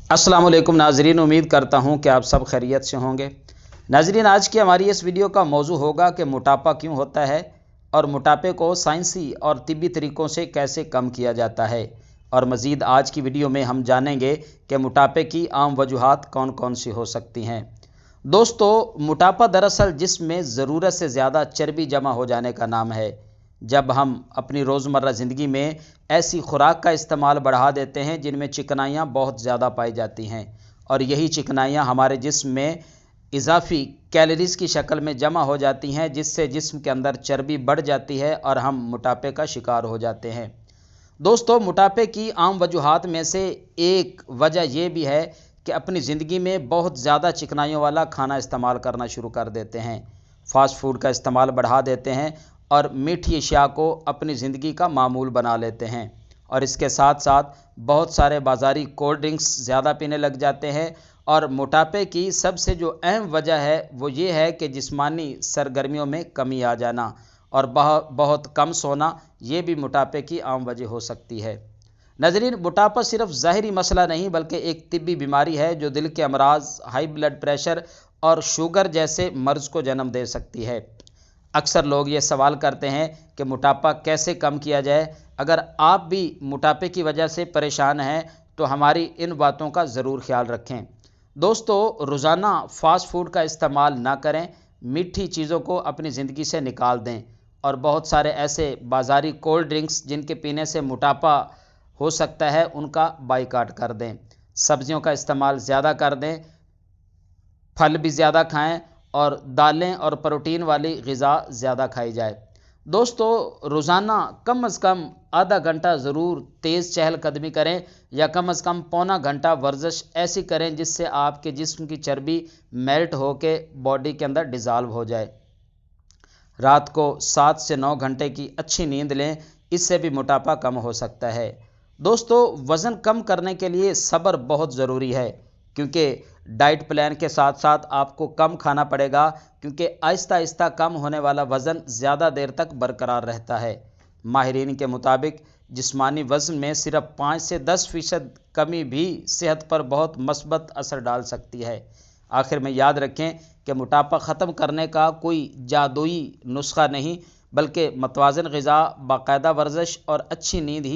अस्सलाम वालेकुम नाजरीन, उम्मीद करता हूँ कि आप सब खैरियत से होंगे। नाजरीन, आज की हमारी इस वीडियो का मौजू होगा कि मोटापा क्यों होता है और मोटापे को साइंसी और तिब्बी तरीक़ों से कैसे कम किया जाता है। और मज़ीद आज की वीडियो में हम जानेंगे कि मोटापे की आम वजूहात कौन कौन सी हो सकती हैं। दोस्तों, मोटापा दरअसल जिस्म में ज़रूरत से ज़्यादा चर्बी जमा हो जाने का नाम है। जब हम अपनी रोज़मर्रा ज़िंदगी में ऐसी खुराक का इस्तेमाल बढ़ा देते हैं जिनमें चिकनाइयाँ बहुत ज़्यादा पाई जाती हैं और यही चिकनाइयाँ हमारे जिस्म में इजाफ़ी कैलोरीज़ की शक्ल में जमा हो जाती हैं, जिससे जिस्म के अंदर चर्बी बढ़ जाती है और हम मोटापे का शिकार हो जाते हैं। दोस्तों, मोटापे की आम वजूहात में से एक वजह यह भी है कि अपनी ज़िंदगी में बहुत ज़्यादा चिकनाइयों वाला खाना इस्तेमाल करना शुरू कर देते हैं, फ़ास्ट फूड का इस्तेमाल बढ़ा देते हैं और मीठी अशिया को अपनी ज़िंदगी का मामूल बना लेते हैं। और इसके साथ साथ बहुत सारे बाज़ारी कोल्ड ड्रिंक्स ज़्यादा पीने लग जाते हैं। और मोटापे की सबसे जो अहम वजह है वो ये है कि जिस्मानी सरगर्मियों में कमी आ जाना और बहुत कम सोना, ये भी मोटापे की आम वजह हो सकती है। नाज़रीन, मोटापा सिर्फ ज़ाहिरी मसला नहीं बल्कि एक तिब्बी बीमारी है जो दिल के अमराज, हाई ब्लड प्रेशर और शुगर जैसे मर्ज़ को जन्म दे सकती है। अक्सर लोग ये सवाल करते हैं कि मोटापा कैसे कम किया जाए। अगर आप भी मोटापे की वजह से परेशान हैं तो हमारी इन बातों का ज़रूर ख्याल रखें। दोस्तों, रोज़ाना फ़ास्ट फूड का इस्तेमाल ना करें, मीठी चीज़ों को अपनी ज़िंदगी से निकाल दें और बहुत सारे ऐसे बाज़ारी कोल्ड ड्रिंक्स जिनके पीने से मोटापा हो सकता है उनका बाइकाट कर दें। सब्जियों का इस्तेमाल ज़्यादा कर दें, फल भी ज़्यादा खाएं और दालें और प्रोटीन वाली ग़िज़ा ज़्यादा खाई जाए। दोस्तों, रोज़ाना कम अज़ कम आधा घंटा ज़रूर तेज़ चहलकदमी करें या कम अज़ कम पौना घंटा वर्जिश ऐसी करें जिससे आपके जिस्म की चर्बी मेल्ट होकर बॉडी के अंदर डिज़ाल्व हो जाए। रात को 7 से 9 घंटे की अच्छी नींद लें, इससे भी मोटापा कम हो सकता है। दोस्तों, वज़न कम करने के लिए सब्र बहुत ज़रूरी है, क्योंकि डाइट प्लान के साथ साथ आपको कम खाना पड़ेगा, क्योंकि आहिस्ता आहिस्ता कम होने वाला वज़न ज़्यादा देर तक बरकरार रहता है। माहिरीन के मुताबिक जिस्मानी वज़न में सिर्फ 5 से 10% कमी भी सेहत पर बहुत मस्बत असर डाल सकती है। आखिर में याद रखें कि मोटापा ख़त्म करने का कोई जादुई नुस्खा नहीं, बल्कि मतवाज़न ग़िज़ा, बाकायदा वर्जिश और अच्छी नींद ही